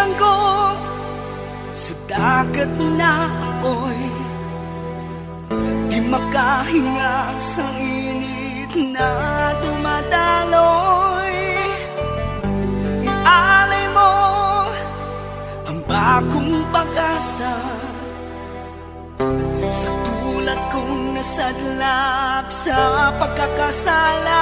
Bilanggo sa dagat na apoy, di makahinga sa init na dumadaloy. Ialay mo ang bagong pag-asa sa tulad kong nasadlak sa pagkakasala.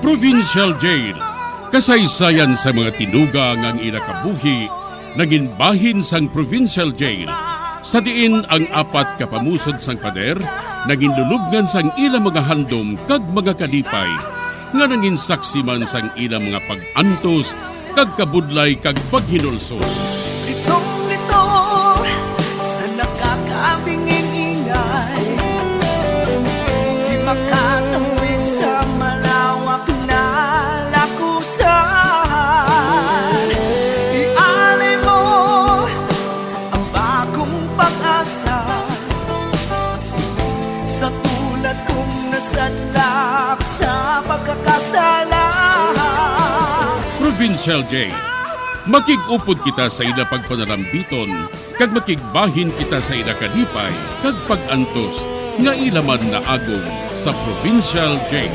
Provincial Jail, kasaysayan sa mga tinugang ang inakabuhi, naging bahin sang Provincial Jail. Sa diin ang apat kapamusod sang pader, naging lulubngan sang ilang mga handom kag mga kalipay, nga naging saksi man sang ilang mga pag-antos, kag kabudlay kag paghinulsol. Litong-lito sa nakakabingin ingay, di makatawid sa malawak na lakusan. Ialay mo ang bagong pag-asa sa tulad kong nasadlak sa pagkakasala. Provincial Jail, makig-upod kita sa ila pagpanarambiton, kag makigbahin kita sa ila kalipay, kag pag-antos, nga ilaman na agong sa Provincial Jail.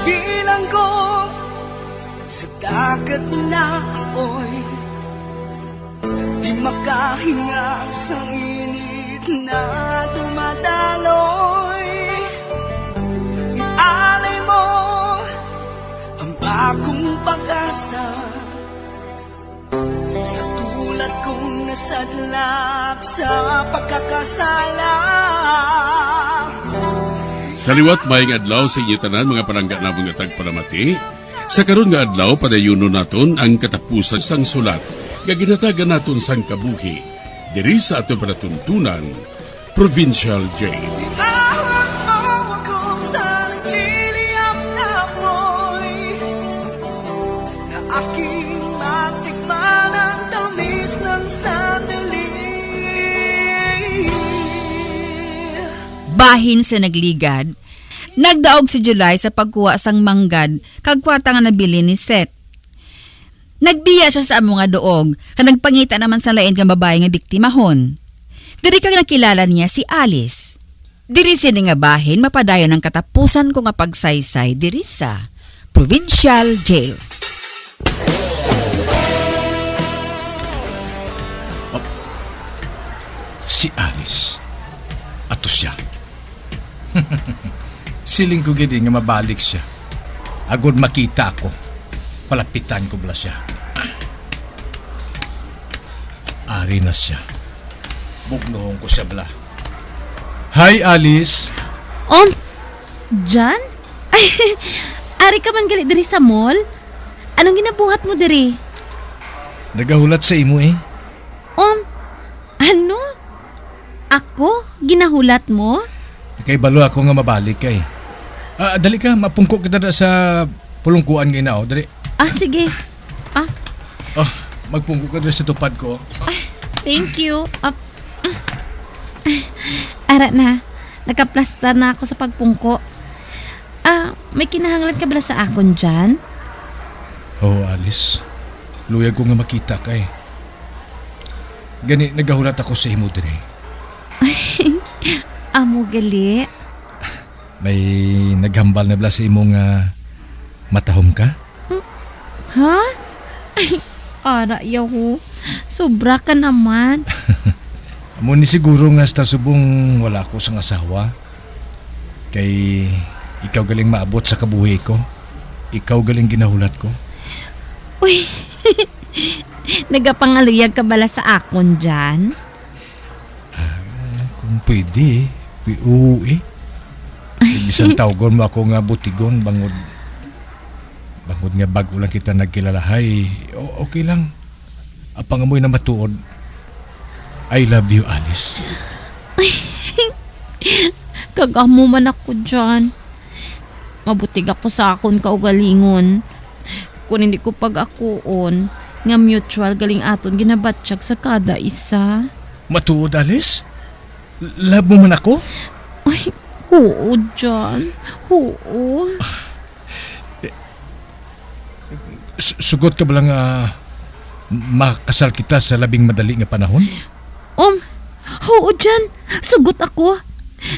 Bilanggo sa dagat na apoy, di makahinga sa init na dumadaloy. Ialay mo ang bagong pag-asa sa tulad kong nasadlak sa pagkakasala. Sa liwat maing adlaw sa inyo tanan mga palangga na mga tagpalamati, sa karon nga adlaw padayuno naton ang katapusan sang sulat nga ginatagan naton sang kabuhi diri sa ato panatuntunan, Provincial Jail. Iahon mo ako sa nagliliyap na apoy, na aking matikman ang tamis ng sandali. Bahin sa nagligad, nagdaog si July sa pagkuha sang manggad kag kwarta nga nabili ni Seth. Nagbiya siya sa amo nga doog, kag nagpangita naman sa lain nga babae nga biktimahon. Diri kag nakilala niya si Alice. Diri sini nga bahin mapadayon ang katapusan ko nga pagsaysay diri sa Provincial Jail. Si Alice. Ato siya. Siling ko gini nga mabalik siya. Agod makita ako. Palapitan ko bala siya. Ari na siya. Bugnoon ko siya bala. Hi, Alice. Jan? Ay, ari ka man gali diri sa mall? Anong ginabuhat mo diri? Nagahulat sa imo eh. Ano? Ako? Ginahulat mo? Kay balo ako nga mabalik kay. Dali ka, mapungko kita na sa pulungkuan ngayon na. Dali. Sige. Magpungko ka na sa tupad ko. Thank you. Ara na. Nakaplasta na ako sa pagpungko. May kinahanglan ka bala sa akon dyan? Oo, Alice. Luyag ko nga makita ka eh. Gani, nagahulat ako sa imo din eh. Amo gali. May naghambal na bala sa imong matahom ka? Ha? Ay, ara yahu. Sobra ka naman. Amo ni siguro nga sa subong wala ko sang asawa. Kay ikaw galing maabot sa kabuhi ko. Ikaw galing ginahulat ko. Uy, nagapangaluyag ka bala sa akon dyan? Kung pwede eh. Oo eh. Bisan tawgon mo ako nga butigon bangod nga bago lang kita nagkilalahay. Okay lang. Apang amoy na matuod. I love you, Alice. Kagamo man ako dyan. Mabutig ako sa akon kaugalingon. Kung hindi ko pag-akuon, nga mutual galing aton ginabatsyag sa kada isa. Matuod, Alice? Love mo man ako? Ay, oo, John. Oo. Sugot ka ba lang makasal kita sa labing madali nga panahon? Oo, John. Sugot ako.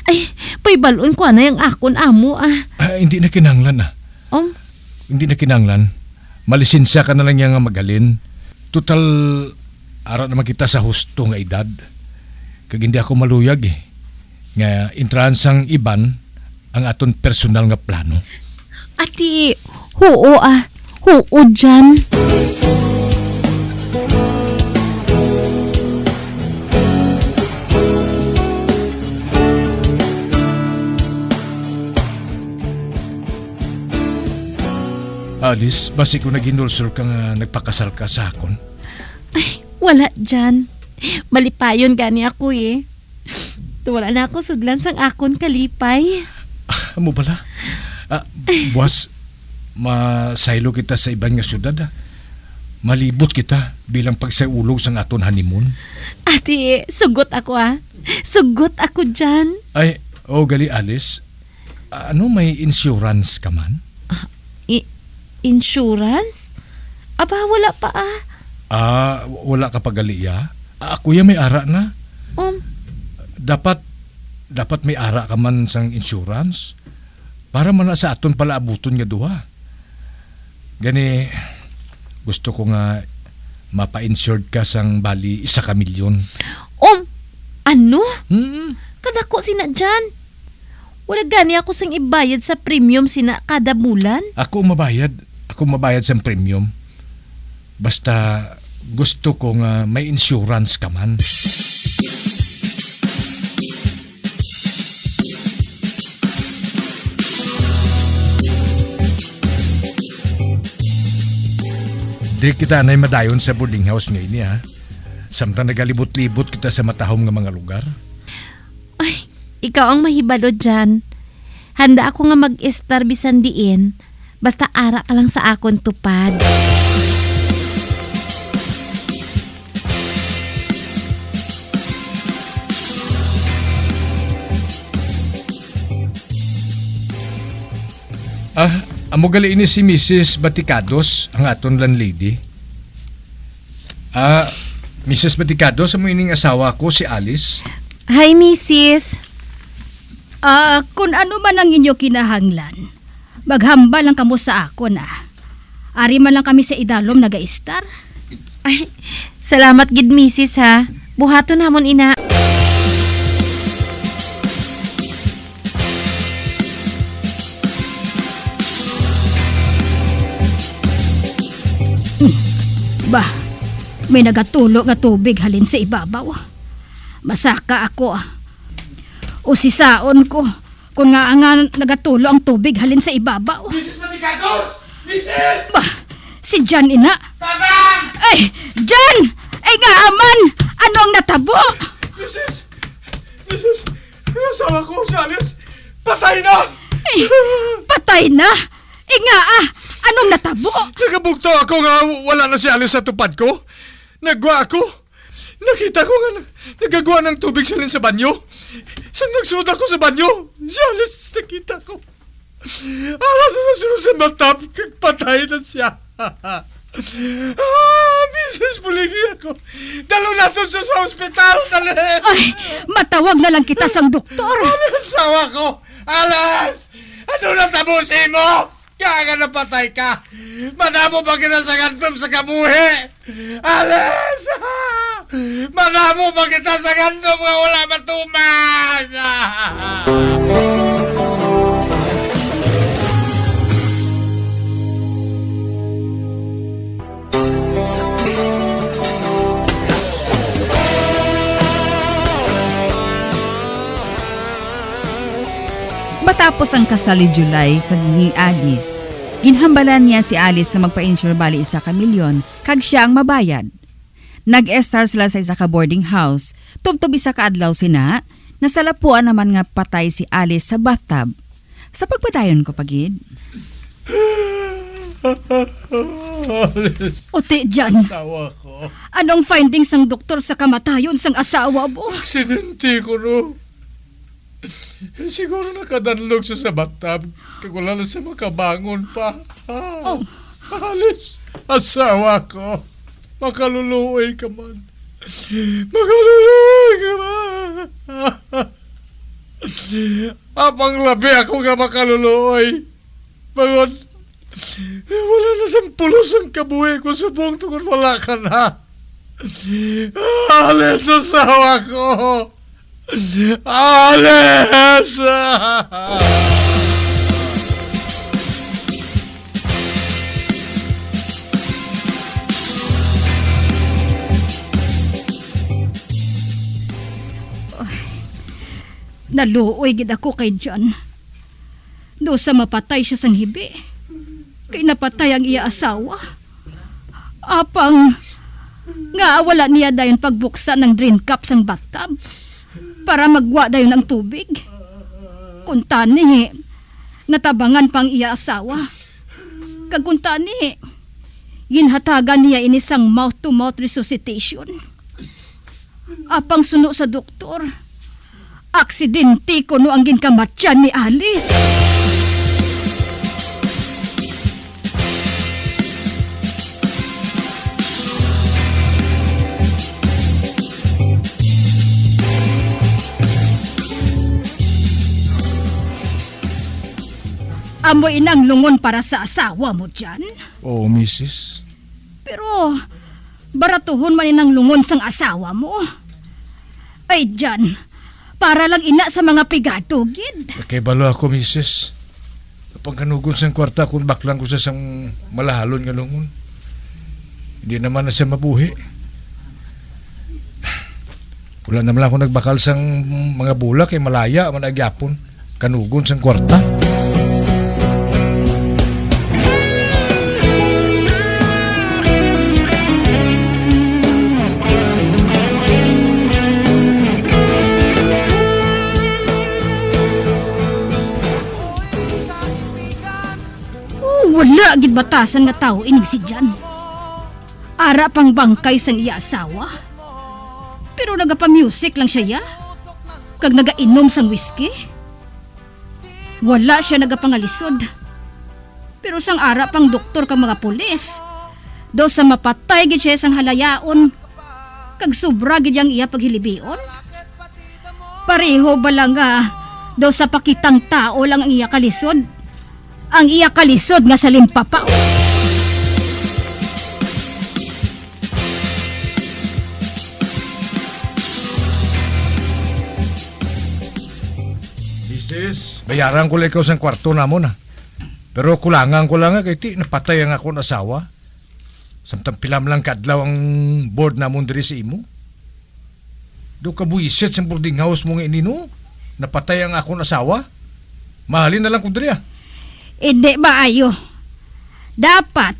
Ay, paibalon ko na yung akon amo Hindi na kinanglan Hindi na kinanglan. Malisensya ka na lang nga magalin. Total, ara naman kita sa husto nga edad. Kag hindi ako maluyag Nga intransang iban ang aton personal nga plano. Ati, oo Oo, John. Alice, basi ko naginulsol ka nga nagpakasal ka sa akon. Ay, wala, John. Malipayon gani ako Wala na ako sudlan sang akon kalipay. Amo bala? Buwas, masaylo kita sa ibang nga syudad. Malibot kita bilang pagsaulog sang aton honeymoon. Ati, sugot ako Sugot ako, John. Ay, gali Alice. Ano, may insurance ka man? Insurance? Aba, wala pa Wala ka pa gali Ako may ara na. Dapat may ara ka man sang insurance para man sa aton pala abuton nga duha. Gani, gusto ko nga mapa-insured ka sang bali 1 milyon. Ano? Kadako sina John. Wala gani ako sang ibayad sa premium sina kada bulan. Ako mabayad sa premium. Basta gusto ko nga may insurance ka man. Di kita na madayon sa boarding house ngayon Samtang nagalibot-libot kita sa matahom nga mga lugar. Ay, ikaw ang mahibalo dyan. Handa ako nga mag-estar bisan diin. Basta ara ka lang sa akon tupad. Amo gali ini si Mrs. Baticados, ang aton landlady. Mrs. Baticados, amo ining asawa ko si Alice. Hi, Mrs. Kung ano man ang inyo kinahanglan, maghamba lang kamo sa akon Ari man lang kami sa idalom naga-istar. Ay, salamat gid, Mrs. Buhaton namon ina. Bah, may nagatulo nga tubig halin sa ibabaw. Masaka ako O sisaon ko kung nga nagatulo ang tubig halin sa ibabaw. Mrs. Maticados! Mrs. Bah, si Jan ina. Tabang! Ay, Jan! Ay nga aman! Ano ang natabo? Mrs. Asawa ko si Alice. Patay na! Ay, patay na! Nga anong natabo? Nagabugto ako nga wala na si Alice sa tupad ko. Nagwa ako. Nakita ko nga nagagawa ng tubig sa banyo. Sang nagsunod ako sa banyo, si Alice nakita ko. Alas sa sunod sa matap, kagpatay na siya. Mrs. Buligi ako. Dalo na to sa ospital, dali. Ay, matawag na lang kita sang doktor. Asawa ko, Alas! Ano na tabusin mo? Kaya napatay ka. Manamo ba kita sa gandom sa kabuhi? Alas! Manamo ba kita sa gandom nga wala matuman? Matapos ang kasal ni July kag ni Alice, ginhambalan niya si Alice na magpa-insure bali 1 milyon kag siya ang mabayad. Nag-estar sila sa isa ka boarding house. Tubtob 1 ka adlaw sina, nasalapuan naman nga patay si Alice sa bathtub. Sa pagpadayon ko pagid. Ote dyan, Asawa ko. anong findings ng doktor sa kamatayon sang asawa mo? Aksidente ko, no? Siguro nakadanlog siya sa bathtub. Kaya wala na siya makabangon pa. Oh. Alis, asawa ko. Makaluluoy ka man. Makaluluoy ka man. Apang labi ako nga makaluluoy. Bangon. Wala na sa pulos ang kabuhi ko sa buong tungkol wala ka na. Alis, asawa ko. Alis! Naluoy gid ako kay John. Do sa mapatay siya sang hibi. Kay napatay ang iya asawa. Apang nga wala niya dayon pagbuksan ng drain cup sang bathtub para magwa dayon ng tubig. Kung tani, natabangan pang iya asawa. Kag kung tani, ginhatagan niya inisang mouth-to-mouth resuscitation. Apang suno sa doktor, aksidente kuno ang ginkamatyan ni Alice. Amoy inang lungon para sa asawa mo dyan. Oo, misis. Pero, baratuhon man inang lungon sang asawa mo. Ay dyan, para lang ina sa mga pigado, gid. Kay balo ako, misis. Pagkanugon sang kwarta kung baklang ko sa sang malahalon nga lungon. Hindi naman na siya mabuhi. Wala naman ako nagbakal sang mga bulak kay malaya man agyapon. Kanugon sang kwarta. Wala gid batasan nga tao inig si Jan. Ara pang bangkay sang iya asawa. Pero nagapa-music lang siya ya. Kag nagainom sang whiskey. Wala siya nagapangalisod. Pero sang ara pang doktor kag mga pulis. Do sa mapatay gid siya sang halayaon. Kag sobra gid yang iya paghilibion. Pareho ba lang nga do sa pakitang tao lang ang iya kalisod. Ang iya kalisod nga sa limpapao. Misis, bayaran ko lang ikaw sa kwarto na mo na. Pero kulangan ko lang nga kay ti napatay ang akong asawa. Samtang pilam lang kadlaw ang board na mo diri sa imo. Do ka buisit sa boarding house mo nga inino. Napatay ang akong asawa. Mahalin na lang ko diri ah. Hindi ba ayo? Dapat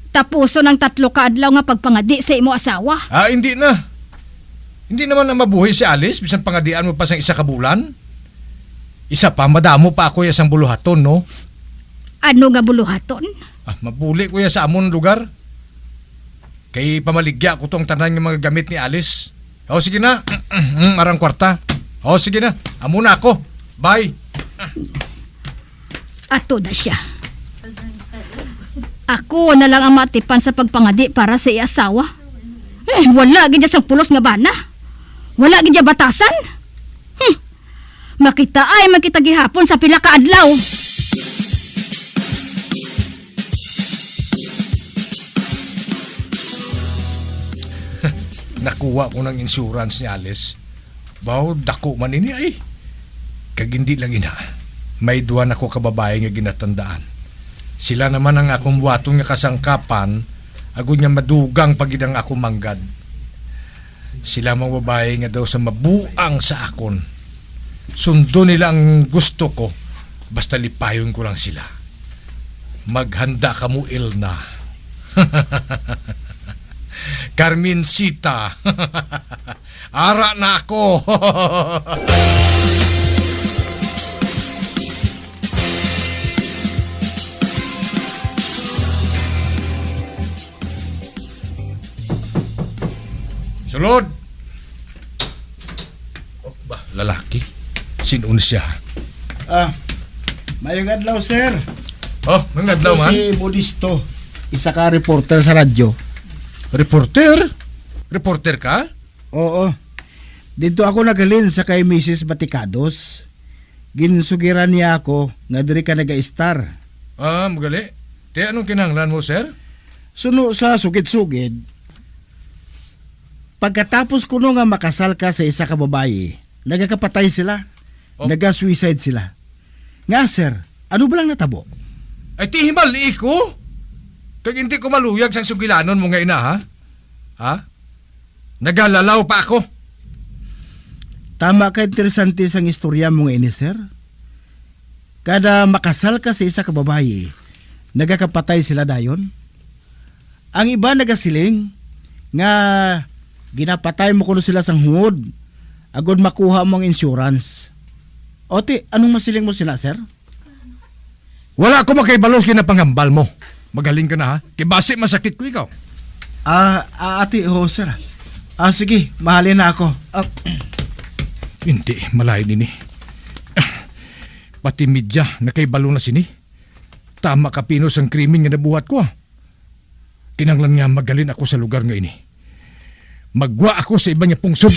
tapuso ng 3 kaadlaw nga pagpangadi sa imo asawa. Ah, hindi na. Hindi naman na mabuhay si Alice bisan pangadian mo pa sa 1 ka bulan. Isa pa, madamo pa ako ya sang buluhaton, no? Ano nga buluhaton? Ah, mabuli ko ya sa amon lugar. Kay pamaligya ko tong tanan ng mga gamit ni Alice. O sige na, marang kwarta. O sige na, amo na ako. Bye. Ato na siya. Ako na lang ang matipan sa pagpangadi para sa iya asawa. Wala gid sa pulos nga bana. Wala gid batasan. Makita ay makita gihapon sa pila ka adlaw. Nakuha ko ng insurance ni Alice. Baw, dako man ini ay. Kag hindi lang ina. May 2 ako kababae nga ginatandaan. Sila naman ang akong buhatong nga kasangkapan, ago niya madugang pagidang ako manggad. Sila mga babae nga daw sa mabuang sa akon. Sundo nila ang gusto ko, basta lipayon ko lang sila. Maghanda ka mo, Ilna. Carmencita. Ara na ako. Sulod! Oh, ba, lalaki? Sino siya? Mayong adlaw, sir. Oh, mga adlaw man. Si Modisto, isa ka reporter sa radyo. Reporter? Reporter ka? Oo. Dito ako nagalin sa kay Mrs. Baticados. Ginsugiran niya ako nga diri ka naga-star. Ah, magali. Te, anong kinahanglan mo, sir? Suno sa sugid-sugid. Pagkatapos kuno nga makasal ka sa isa ka babae, nagakapatay sila. Oh. Naga-suicide sila. Nga, sir, ano ba lang natabo? Ay, ti himali ko. Kag hindi ko maluyag sa sugilanon mo nga ina, ha? Ha? Nagalalaw pa ako. Tama ka, interesante sang istorya mo nga ini, sir. Kada makasal ka sa isa ka babae, nagakapatay sila dayon. Ang iba nagasiling nga ginapatay mo kuno sila sang hungod agod makuha mo ang insurance. Ote, anong masiling mo sila, sir? Wala ako makaibalos kinapangambal mo. Magaling ka na, ha? Kibasi masakit ko ikaw. Ate, sir. Sige, mahalin na ako. Hindi, malayo nini. Pati media, nakaibalo na sini. Tama ka pinos ang krimen nga nabuhat ko. Kinanglan nga magalin ako sa lugar nga ini. Magwa ako sa iba niya pungsod.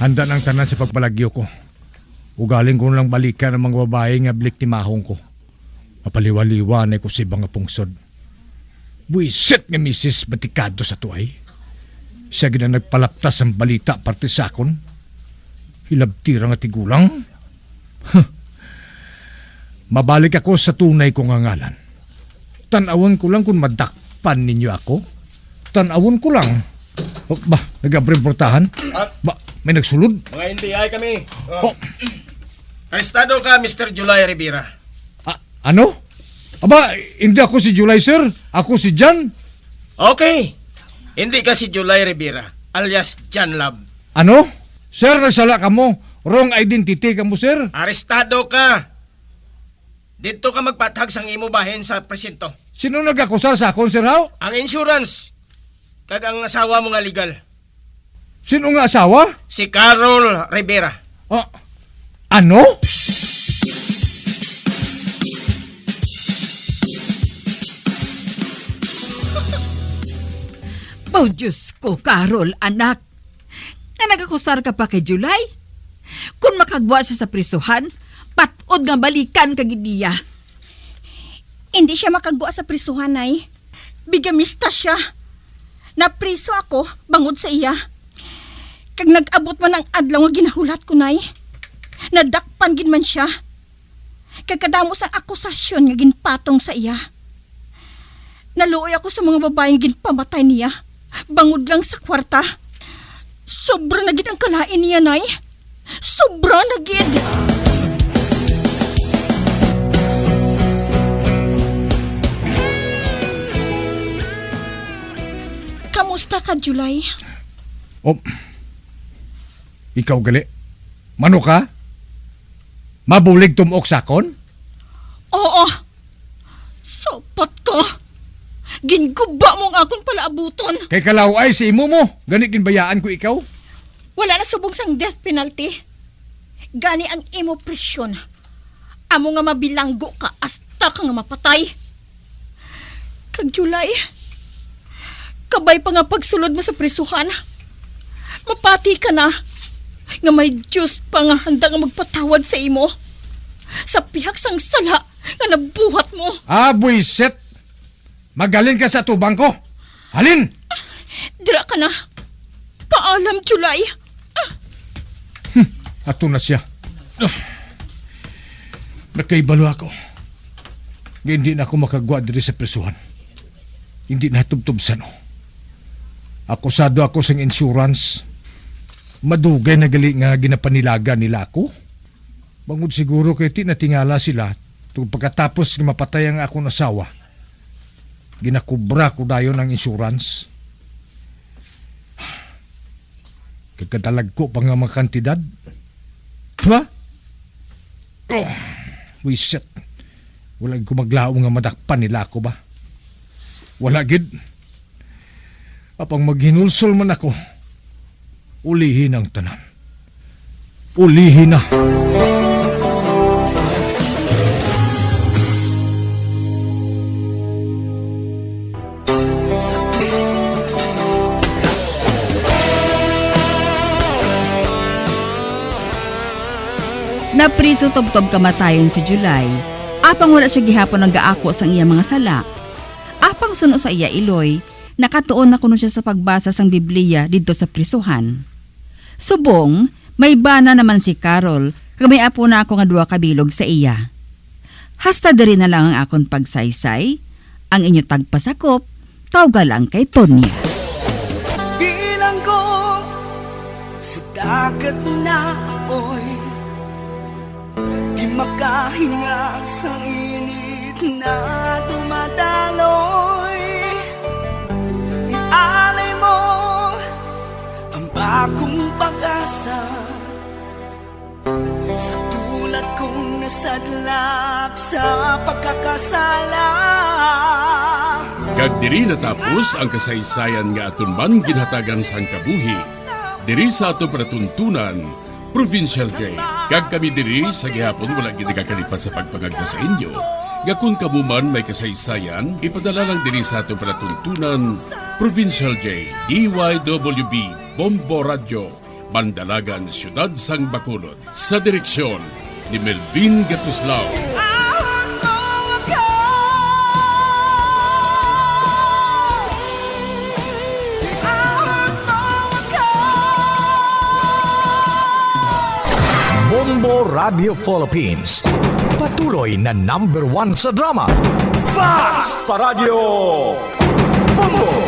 Handa ng tanan sa pagbalagyo ko. Ugaling ko lang balikan ang mga babae nga blik ni mahong ko. Mapaliwaliwa na ko sa iba nga pungsod. Buisit nga Mrs. Batikado sa tuay. Siya gina nagpalaptas ang balita parte sa akon. Hilabtira nga tigulang. Mabalik ako sa tunay kong ngalan. Tanawon ko lang kung madakpan ninyo ako. Tanawon ko lang. Oh, ba, nag-abriportahan? Ba, may nagsulod? Mga NBI kami. Oh, Arestado ka, Mr. July Rivera. ano? Aba, hindi ako si July, sir. Ako si Jan. Okay. Hindi ka si July Rivera, alias John Love. Ano? Sir, nagsala ka mo. Wrong identity ka mo, sir. Arestado ka. Dito ka magpatag sang imo bahin sa presinto. Sino nag-akusar sa akon, sir, how? Ang insurance, kag ang asawa mo nga legal, Sino nga asawa? si Carol Rivera. Ah, ano? Oh, Diyos ko, Carol, anak. Na nagakusar ka pa kay July? Kung makagwa siya sa prisuhan, patod nga balikan kag niya. Hindi siya makagwa sa prisuhan, nay. Bigamista siya. Napriso ako, bangod sa iya. Kag nag-abot man ang adlaw nga ginahulat ko, nay. Nadakpan gin man siya. Kag kadamos ang akusasyon nga ginpatong sa iya. Naluoy ako sa mga babaeng ginpamatay niya. Bangod lang sa kwarta. Sobra na gid ang kalain niya, nay. Sobra na gid. Kamusta ka, July? Oh, ikaw gali. Mano ka? Mabulig tumok sakon? Oo. Sopat ko. Ginguba mo ang akong palaabuton. Kay kalaway si imo mo. Gani kinbayaan ko ikaw. Wala na subong sang death penalty. Gani ang imo presyon. Amo nga mabilanggo ka hasta ka nga mapatay. Kag July, kabay pa nga pagsulod mo sa prisuhan. Mapati ka na. Nga may Diyos pa nga handa nga magpatawad sa imo. Sa pihak sang sala nga nabuhat mo. Ah, buisit. Magaling ka sa tubang ko. Halin! Dira ka na. Paalam, July. Ato na siya. Nakaibalo ako. Hindi na ako makagwa diri sa presuhan. Hindi na tubtubsan. Akusado ako sa insurance. Madugay na gali nga ginapanilaga nila ako. Bangod siguro kay natingala sila tungkol pagkatapos nga mapatay ang akong asawa. Ginakubra ko dayon ang insurance. Kagkadalag ko pa nga mga kantidad. Diba? Oh, wisit. Wala ko maglaong nga madakpan nila ako ba? Wala gid. Apang maghinulsol man ako, ulihin ang tanan. Ulihin na. Napriso tubtob kamatayon si July. Apang wala siya gihapon ang gaako sang iya mga sala. Apang suno sa iya iloy, nakatuon na kuno siya sa pagbasa sang Biblia didto sa prisuhan. Subong, may bana naman si Carol, kag may apo na ako nga 2 kabilog sa iya. Hasta diri na lang ang akon pagsaysay, ang inyo tagpasakop, tawga lang kay Tonya. Bilang ko sa dagat na apoy, di makahinga sa init na dumadaloy. Ialay mo ang bagong pag-asa sa tulad kong nasadlak sa pagkakasala. Kag diri natapos ang kasaysayan nga aton man ginhatagan sang kabuhi. Diri sa ato panatuntunan, Provincial Jail. Kag kami diri sa gihapon wala gid nakakalipat sa pagpangagda sa inyo. Nga kung kamuman may kasaysayan, ipadala lang diri sa ato panatuntunan, Provincial Jail, DYWB, Bombo Radio, Bandalagan, Siyudad Sang Bacolod. Sa direksyon ni Melvin Gatuslao. Bombo Radio Philippines. Patuloy na #1 sa drama. Basta Radio! Bombo!